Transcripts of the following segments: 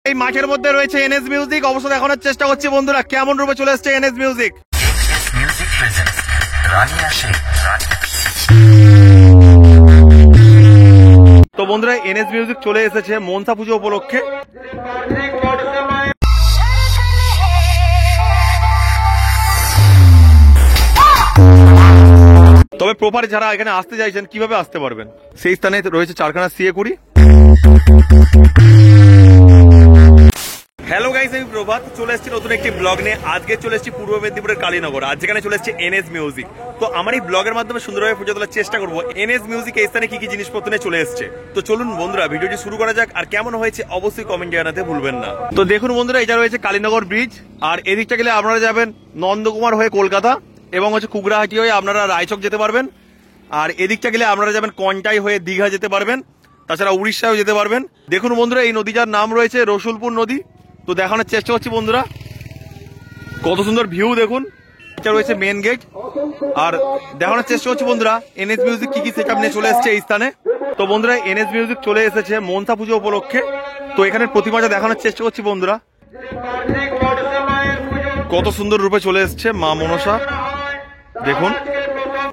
এই মাঠের মধ্যে রয়েছে এনএস মিউজিক। অবশ্য দেখানোর চেষ্টা করছি বন্ধুরা কেমন রূপে চলে এসেছে এনএস মিউজিক। তো বন্ধুরা এনএস মিউজিক চলে এসেছে মনসা পুজো উপলক্ষে। তবে প্রপার যারা এখানে আসতে চাইছেন কিভাবে আসতে পারবেন, সেই স্থানে রয়েছে চারখানা সিএকুড়ি। হ্যালো গাইস, আমি প্রভাত চলে এসেছি নতুন একটি ব্লগ নিয়ে। আজকে চলে এসেছি পূর্ব মেদিনীপুরের কালীনগর। আজ যেখানে চলে এসেছি এনএস মিউজিক। তো আমার এই ব্লগের মাধ্যমে সুন্দরভাবে ফুটে তোলার চেষ্টা করবো এনএস মিউজিক এই স্থানে কি কি জিনিসপত্র নিয়ে চলে এসেছে। তো চলুন বন্ধুরা ভিডিওটি শুরু করা যাক, আর কেমন হয়েছে অবশ্যই কমেন্ট জানাতে ভুলবেন না। তো দেখুন বন্ধুরা, এটা রয়েছে কালীনগর ব্রিজ, আর এদিকটা গেলে আপনারা যাবেন নন্দকুমার হয়ে কলকাতা, এবং হচ্ছে কুগরাহাটি হয়ে আপনারা রায়চক যেতে পারবেন। আর এদিকটা গেলে আপনারা যাবেন কন্টাই হয়ে দীঘা যেতে পারবেন, তাছাড়া উড়িষ্যাও যেতে পারবেন। দেখুন বন্ধুরা, এই নদীটার নাম রয়েছে রসুলপুর নদী। তো দেখানোর চেষ্টা করছি বন্ধুরা, কত সুন্দর ভিউ দেখুন। এটা রয়েছে মেন গেট, আর দেখানোর চেষ্টা করছি বন্ধুরা এনএস মিউজিক কি কি সেটআপ নিয়ে চলে এসেছে এই স্থানে। তো বন্ধুরা এনএস মিউজিক চলে এসেছে মনসা পুজো উপলক্ষে। তো এখানের প্রতিমাটা দেখানোর চেষ্টা করছি বন্ধুরা, কত সুন্দর রূপে চলে এসেছে মা মনসা। দেখুন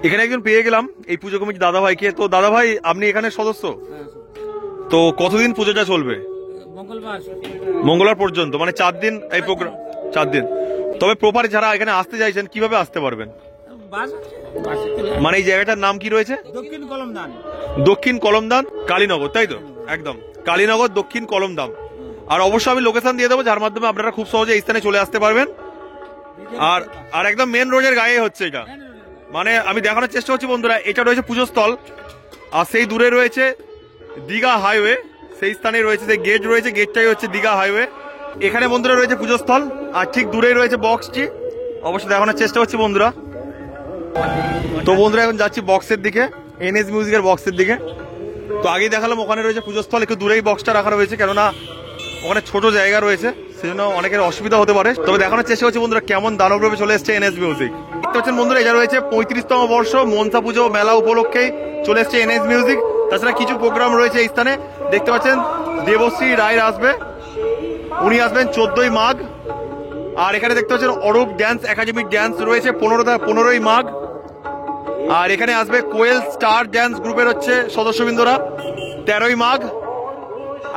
এখানে একজন পেয়ে গেলাম এই পুজো কমিটি দাদা ভাইকে। তো দাদা ভাই, আপনি এখানে সদস্য? তো কতদিন পুজোটা চলবে? মঙ্গলবার পর্যন্ত, মানে 4 দিন এই প্রোগ্রাম। 4 দিন। তবে প্রপার যারা এখানে আসতে চাইছেন কিভাবে আসতে পারবেন? মানে এই জায়গাটার নাম কি রয়েছে? দক্ষিণ কলমদান কালীনগর, তাই তো? একদম কালীনগর দক্ষিণ কলমদান। আর অবশ্যই আমি লোকেশন দিয়ে দেবো, যার মাধ্যমে আপনারা খুব সহজে এই স্থানে চলে আসতে পারবেন। আর একদম মেন রোডের গায়ে হচ্ছে এটা। মানে আমি দেখানোর চেষ্টা করছি বন্ধুরা, এটা রয়েছে পুজোস্থল, আর সেই দূরে রয়েছে দীঘা হাইওয়ে। সেই স্থানে রয়েছে যে গেট রয়েছে, গেটটাই হচ্ছে দীঘা হাইওয়ে। এখানে বন্ধুরা রয়েছে পুজোস্থল, আর ঠিক দূরেই রয়েছে বক্সটি। অবশ্যই দেখানোর চেষ্টা করছি বন্ধুরা। তো বন্ধুরা এখন যাচ্ছি বক্সের দিকে, এনএস মিউজিকের বক্সের দিকে। তো আগেই দেখালাম ওখানে রয়েছে পুজোস্থল, একটু দূরেই বক্সটা রাখা রয়েছে, কেননা ওখানে ছোট জায়গা রয়েছে, সেজন্য অনেকের অসুবিধা হতে পারে। তবে দেখানোর চেষ্টা করছি বন্ধুরা কেমন দানবরূপে চলে এসেছে এনএস মিউজিক। দেখতে পাচ্ছেন বন্ধুরা, এটা রয়েছে 35তম বর্ষ মনসা পুজো মেলা উপলক্ষেই চলে এসেছে এনএস মিউজিক। তাছাড়া কিছু প্রোগ্রাম রয়েছে এই স্থানে। দেখতে পাচ্ছেন দেবশ্রী রায় আসবে, উনি আসবেন 14ই মাঘ। আর এখানে দেখতে পাচ্ছেন অরূপ ড্যান্স একাডেমিক ড্যান্স রয়েছে 15ই মাঘ। আর এখানে আসবে কোয়েল স্টার ড্যান্স গ্রুপের হচ্ছে সদস্যবৃন্দরা 13ই মাঘ।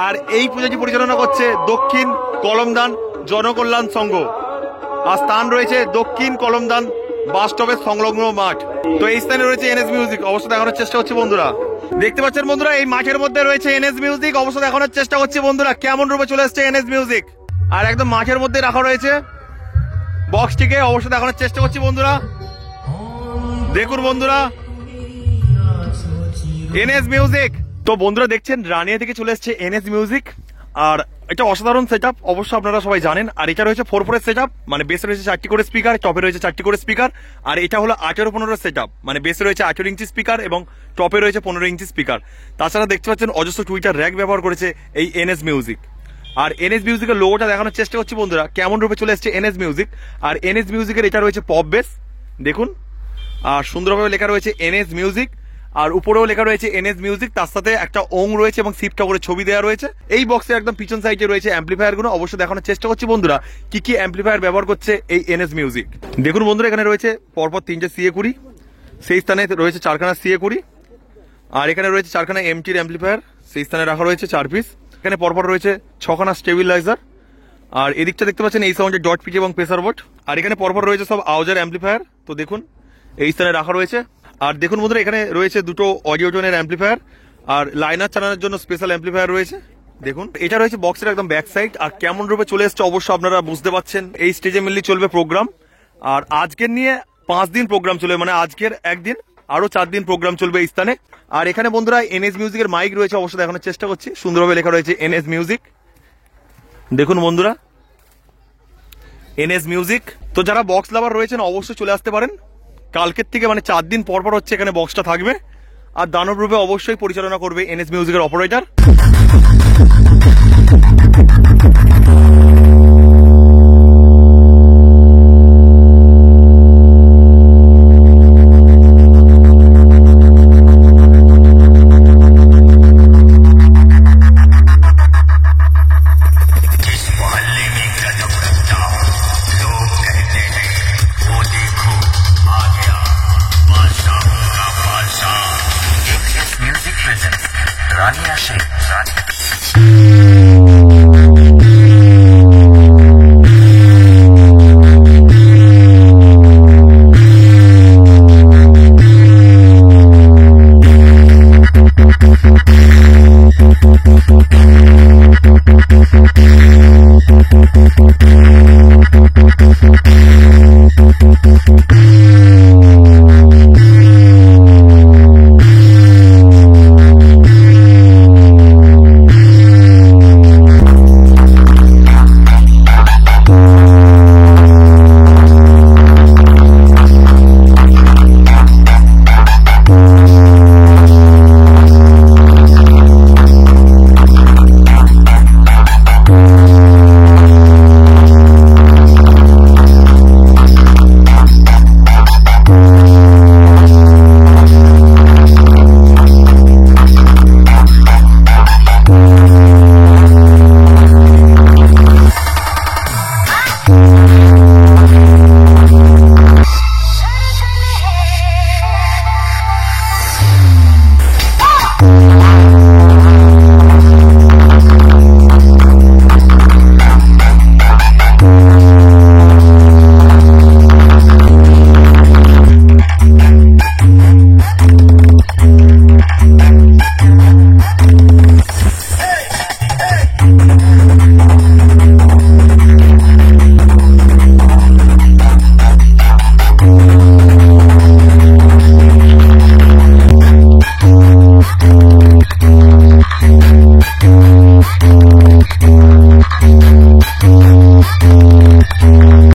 আর এই পুজোটি পরিচালনা করছে দক্ষিণ কলমদান জনকল্যাণ সংঘ, আর স্থান রয়েছে দক্ষিণ কলমদান বাস স্টপের সংলগ্ন মাঠ। তো এই স্থানে রয়েছে এনএস মিউজিক। অবশ্যই দেখানোর চেষ্টা করছি বন্ধুরা। দেখতে পাচ্ছেন বন্ধুরা, এই মাঠের মধ্যে রয়েছে এনএস মিউজিক। অবশ্যই দেখানোর চেষ্টা করছি বন্ধুরা কেমন রূপে চলে এসেছে এনএস মিউজিক। আর একদম মাঠের মধ্যে রাখা রয়েছে বক্সটিকে। অবশ্যই দেখানোর চেষ্টা করছি বন্ধুরা। দেখুন বন্ধুরা এনএস মিউজিক। তো বন্ধুরা দেখছেন রানিয়া থেকে চলে এসেছে এনএস মিউজিক, আর এটা অসাধারণ সেটআপ, অবশ্যই আপনারা সবাই জানেন। আর এটা রয়েছে 4/4 সেটআপ, মানে বেসে রয়েছে 4টি করে স্পিকার, টপে রয়েছে 4টি করে স্পিকার। আর এটা হলো 18/15 সেটআপ, মানে বেসে রয়েছে 18 ইঞ্চি স্পিকার এবং টপে রয়েছে 15 ইঞ্চি স্পিকার। তাছাড়া দেখতে পাচ্ছেন অজস্র টুইটার র্যাক ব্যবহার করেছে এই এনএস মিউজিক। আর এনএস মিউজিকের লোগোটা দেখানোর চেষ্টা করছি বন্ধুরা কেমন রূপে চলে এসেছে এনএস মিউজিক। আর এনএস মিউজিকের এটা রয়েছে পপ বেস, দেখুন। আর সুন্দরভাবে লেখা রয়েছে এনএস মিউজিক, আর উপরেও লেখা রয়েছে এনএস মিউজিক। তার সাথে একটা ওং রয়েছে এবং শিব ঠাকুরের ছবি দেওয়া রয়েছে। এই বক্সের একদম পিছন সাইডে রয়েছে অ্যাম্পলিফায়ার গুলো। অবশ্যই দেখানোর চেষ্টা করছি বন্ধুরা কি কি অ্যাম্পলিফায়ার ব্যবহার করছে এই এনএস মিউজিক। দেখুন বন্ধুরা, এখানে রয়েছে পরপর 3টে সিএকুড়ি, সেই স্থানে রয়েছে 4খানা সিএকুড়ি। আর এখানে রয়েছে 4খানা এমটির অ্যাম্পলিফায়ার, সেই স্থানে রাখা রয়েছে 4 পিস। এখানে পরপর রয়েছে 6খানা স্টেবিলাইজার। আর এদিকটা দেখতে পাচ্ছেন এই সাউন্ডের ডট পিচ এবং প্রেসার বোর্ড। আর এখানে পরপর রয়েছে সব আউজার অ্যাম্পলিফায়ার। তো দেখুন এই স্থানে রাখা রয়েছে। আর দেখুন বন্ধুরা, এখানে রয়েছে 2টো অডিও টোনের অ্যাম্পলিফায়ার, আর লাইনার চালানোর জন্য স্পেশাল অ্যাম্পলিফায়ার রয়েছে। দেখুন এটা রয়েছে বক্সের একদম ব্যাক সাইড। আর কেমন রূপে চলে এসছে অবশ্যই আপনারা বুঝতে পারছেন। এই স্টেজে মিললি চলবে প্রোগ্রাম, আর আজকের নিয়ে 5 দিন প্রোগ্রাম চলবে, মানে আজকের একদিন আরো 4 দিন প্রোগ্রাম চলবে এই স্থানে। আর এখানে বন্ধুরা এনএস মিউজিকের মাইক রয়েছে, অবশ্যই দেখানোর চেষ্টা করছি। সুন্দরভাবে লেখা রয়েছে এনএস মিউজিক, দেখুন বন্ধুরা এনএস মিউজিক। তো যারা বক্স লাভার রয়েছেন অবশ্যই চলে আসতে পারেন। কালকের থেকে মানে 4 দিন পর হচ্ছে এখানে বক্সটা থাকবে। আর দানব রূপে অবশ্যই পরিচালনা করবে এনএস মিউজিকের অপারেটর।